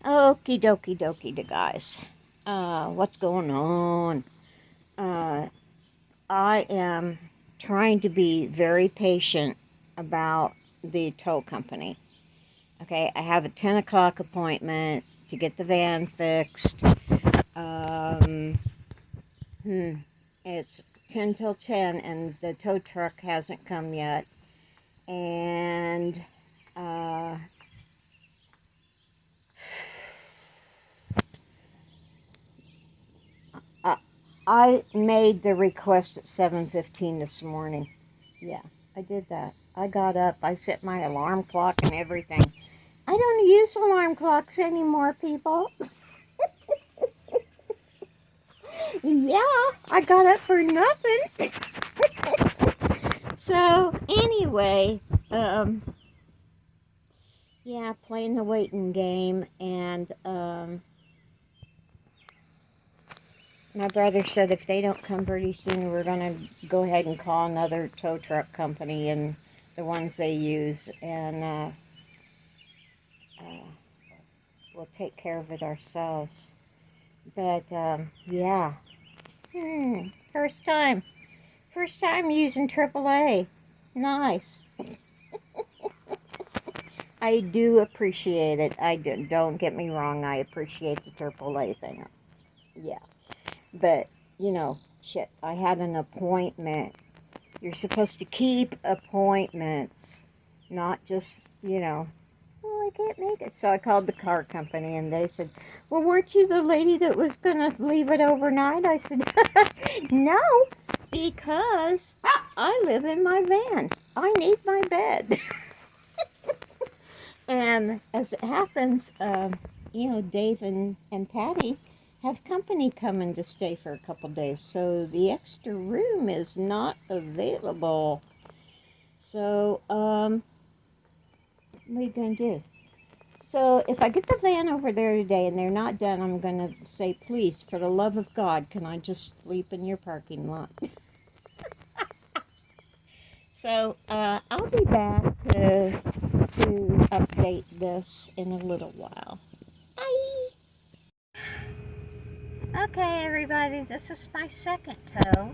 Okie dokie dokie, guys. What's going on? Uh, I am trying to be very patient about the tow company. Okay, I have a 10 o'clock appointment to get the van fixed. Um, it's 10 till 10, and the tow truck hasn't come yet. And uh, I I made the request at 7:15 this morning. Yeah, I did that. I got up, I set my alarm clock and everything. I don't use alarm clocks anymore, people. Yeah, I got up for nothing. So, anyway, yeah, playing the waiting game, and my brother said if they don't come pretty soon, we're going to go ahead and call another tow truck company and the ones they use, and uh, we'll take care of it ourselves. But, yeah. First time. First time using AAA. Nice. I do appreciate it. I do. Don't get me wrong. I appreciate the AAA thing. Yeah. But, shit. I had an appointment. You're supposed to keep appointments. Not just, well, I can't make it. So I called the car company and they said, well, weren't you the lady that was going to leave it overnight? I said, no, because I live in my van. I need my bed. And as it happens, Dave and Patty have company coming to stay for a couple days. So the extra room is not available. So, what are you going to do? So if I get the van over there today and they're not done, I'm going to say, please, for the love of God, can I just sleep in your parking lot? So I'll be back to update this in a little while. Bye. Okay, everybody, this is my second tow.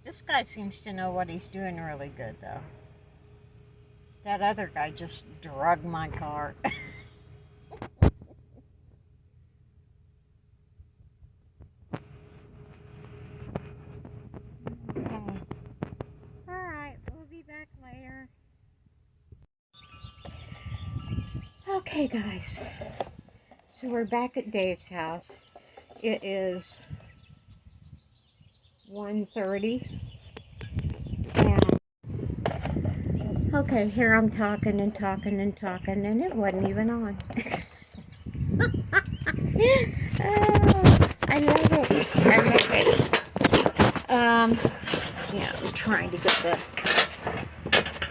This guy seems to know what he's doing really good, though. That other guy just drug my car. Okay. Alright, we'll be back later. Okay, guys. So we're back at Dave's house. It is 1:30. And, okay, here I'm talking and talking and talking, and it wasn't even on. Oh, I love it. I love it. Yeah, I'm trying to get the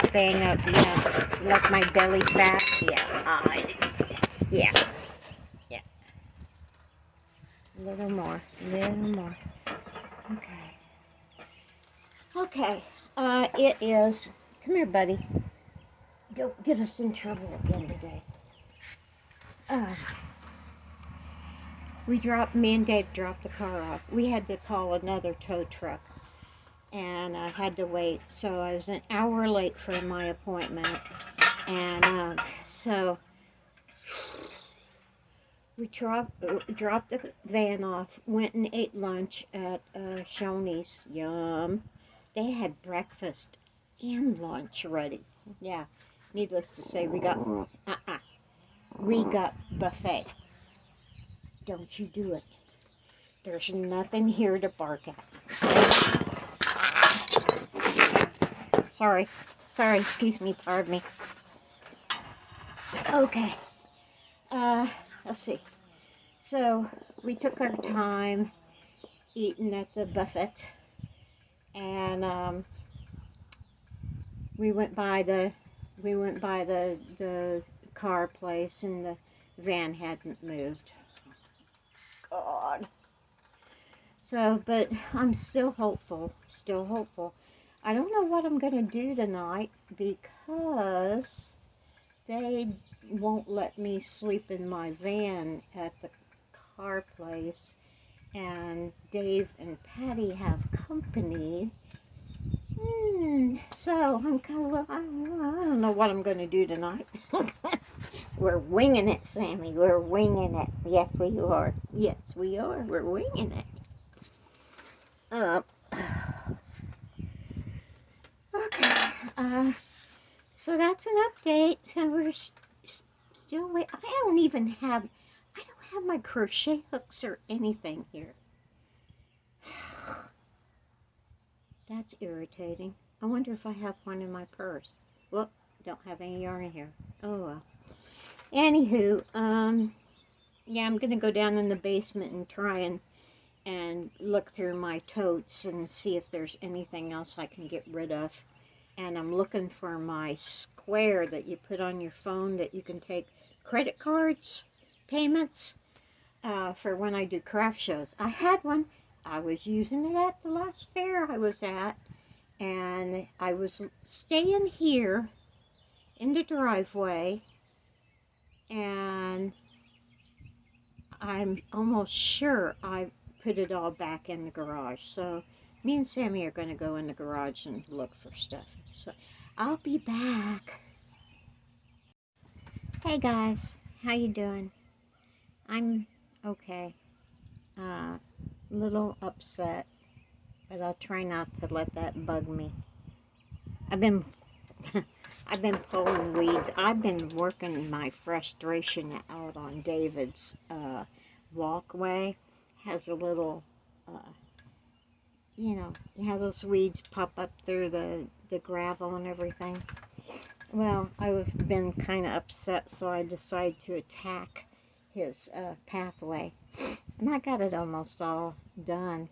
thing up. Yeah, like my belly fat. Yeah, yeah. A little more, Okay. Okay. It is. Come here, buddy. Don't get us in trouble again today. Uh, me and Dave dropped the car off. We had to call another tow truck, and I had to wait. So I was an hour late for my appointment, and so we dropped the van off, went and ate lunch at Shoney's. Yum. They had breakfast and lunch ready. Yeah, needless to say, we got buffet. Don't you do it. There's nothing here to bark at. Sorry, excuse me, pardon me. Okay, let's see. So, we took our time eating at the buffet, and, we went by the car place, and the van hadn't moved. God. So, but I'm still hopeful. I don't know what I'm going to do tonight because they won't let me sleep in my van at the car place, and Dave and Patty have company. So I'm kind of, I don't know what I'm going to do tonight. We're winging it, Sammy. We're winging it. Yes, we are. Yes, we are. We're winging it. Okay. So that's an update. So we're still wait. I don't have my crochet hooks or anything here. That's irritating. I wonder if I have one in my purse. Well, don't have any yarn here. Oh well. Anywho, yeah, I'm gonna go down in the basement and try and look through my totes and see if there's anything else I can get rid of. And I'm looking for my square that you put on your phone that you can take credit cards, payments, for when I do craft shows. I had one. I was using it at the last fair I was at, and I was staying here in the driveway, and I'm almost sure I put it all back in the garage. So me and Sammy are going to go in the garage and look for stuff. So I'll be back. Hey guys, how you doing? I'm okay. A little upset, but I'll try not to let that bug me. I've been I've been pulling weeds. I've been working my frustration out on David's walkway. Has a little, you know, those weeds pop up through the gravel and everything. Well, I've been kind of upset, so I decided to attack his pathway. And I got it almost all done,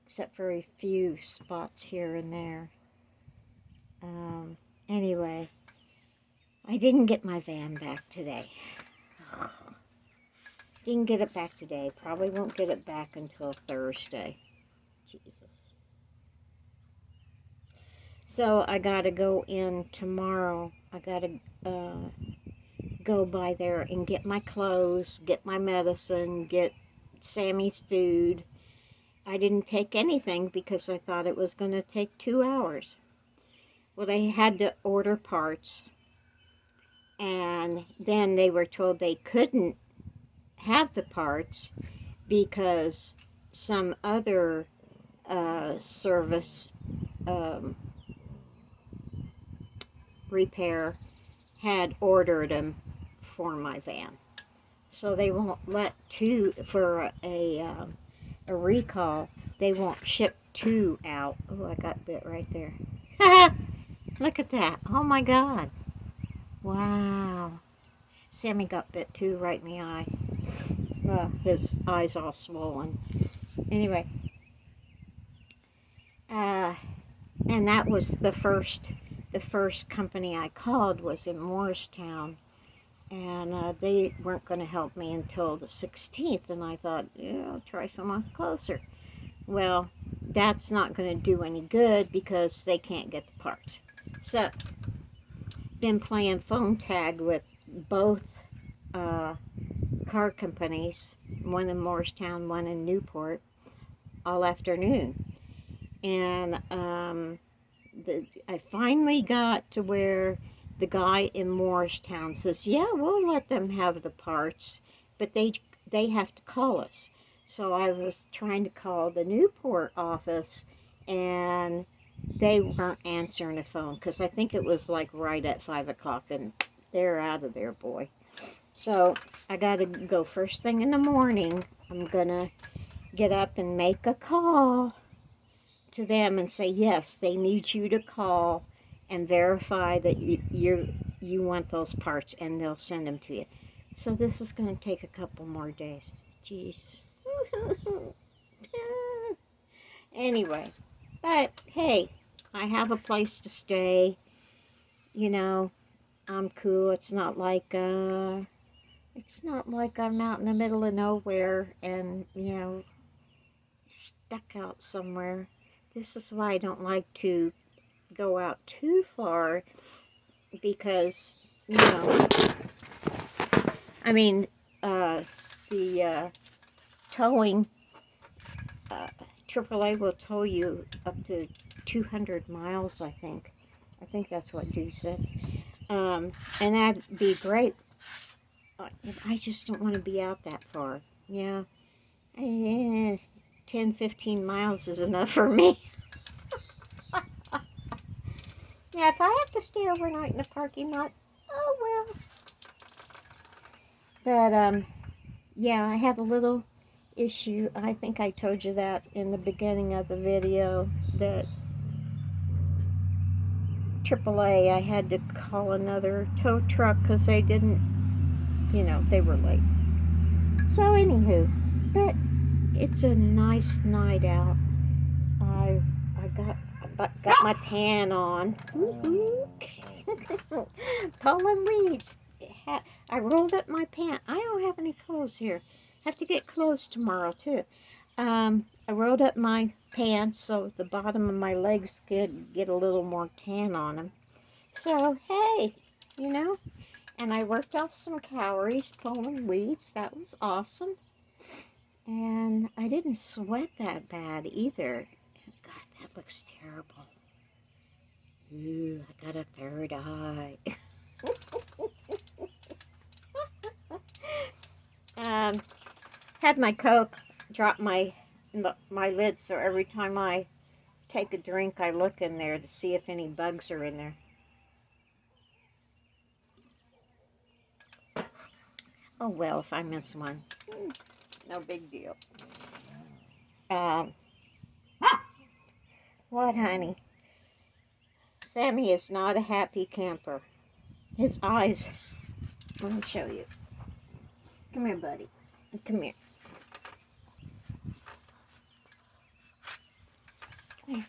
except for a few spots here and there. Anyway, I didn't get my van back today. Didn't get it back today. Probably won't get it back until Thursday. Jesus. So I gotta go in tomorrow. I gotta go by there and get my clothes, get my medicine, get Sammy's food. I didn't take anything because I thought it was going to take 2 hours. Well, they had to order parts, and then they were told they couldn't have the parts because some other service repair had ordered them for my van. So they won't let for a recall, they won't ship 2 out. Oh, I got bit right there. Look at that. Oh my God. Wow. Sammy got bit too, right in the eye. His eye's all swollen. Anyway. And that was the first company I called was in Morristown. And they weren't going to help me until the 16th. And I thought, yeah, I'll try someone closer. Well, that's not going to do any good because they can't get the parts. So, been playing phone tag with both car companies, one in Morristown, one in Newport, all afternoon. And I finally got to where the guy in Morristown says, yeah, we'll let them have the parts, but they have to call us. So I was trying to call the Newport office, and they weren't answering the phone, because I think it was like right at 5 o'clock, and they're out of there, boy. So I got to go first thing in the morning. I'm going to get up and make a call to them and say, yes, they need you to call and verify that you want those parts, and they'll send them to you. So this is going to take a couple more days. Jeez. Anyway, but hey, I have a place to stay. You know, I'm cool. It's not like I'm out in the middle of nowhere and, you know, stuck out somewhere. This is why I don't like to go out too far, because, you know, I mean, the towing, AAA will tow you up to 200 miles, I think. I think that's what Dee said. And that'd be great. I just don't want to be out that far. Yeah. 10, 15 miles is enough for me. Yeah, if I have to stay overnight in the parking lot, oh well. But, yeah, I had a little issue. I think I told you that in the beginning of the video, that AAA, I had to call another tow truck because they didn't, they were late. So, anywho, but it's a nice night out. I got my tan on. Pulling weeds. I rolled up my pants. I don't have any clothes here. Have to get clothes tomorrow too. I rolled up my pants so the bottom of my legs could get a little more tan on them. So hey, and I worked off some calories pulling weeds. That was awesome. And I didn't sweat that bad either. God, that looks terrible. Ooh, I got a third eye. Had my Coke drop my lid, so every time I take a drink, I look in there to see if any bugs are in there. Oh well, if I miss one, no big deal. What, honey? Sammy is not a happy camper. His eyes. Let me show you. Come here, buddy. Come here. Come here.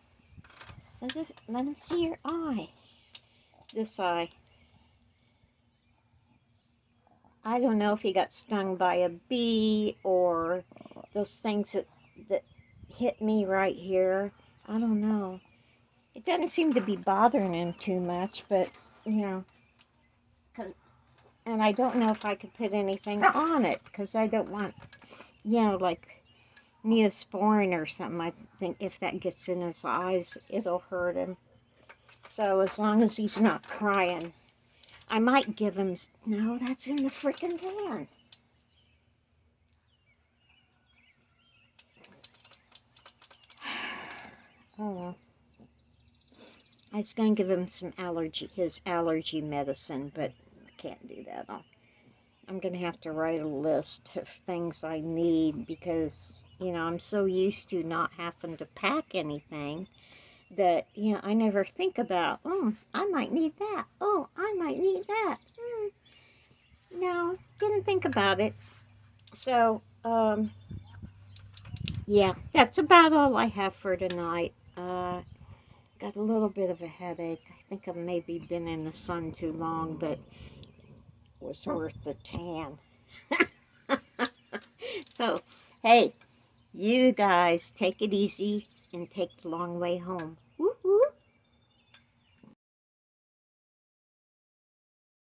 Let him see your eye. This eye. I don't know if he got stung by a bee or those things that hit me right here. I don't know. It doesn't seem to be bothering him too much, but, and I don't know if I could put anything on it, because I don't want, like Neosporin or something. I think if that gets in his eyes, it'll hurt him. So as long as he's not crying, I might give him, no, that's in the freaking van. Oh well. I was going to give him his allergy medicine, but I can't do that. I'm going to have to write a list of things I need because, I'm so used to not having to pack anything that, I never think about, I might need that. Oh, I might need that. No, didn't think about it. So, yeah, that's about all I have for tonight. Got a little bit of a headache. I think I've maybe been in the sun too long, but it was worth the tan. So, hey, you guys take it easy and take the long way home.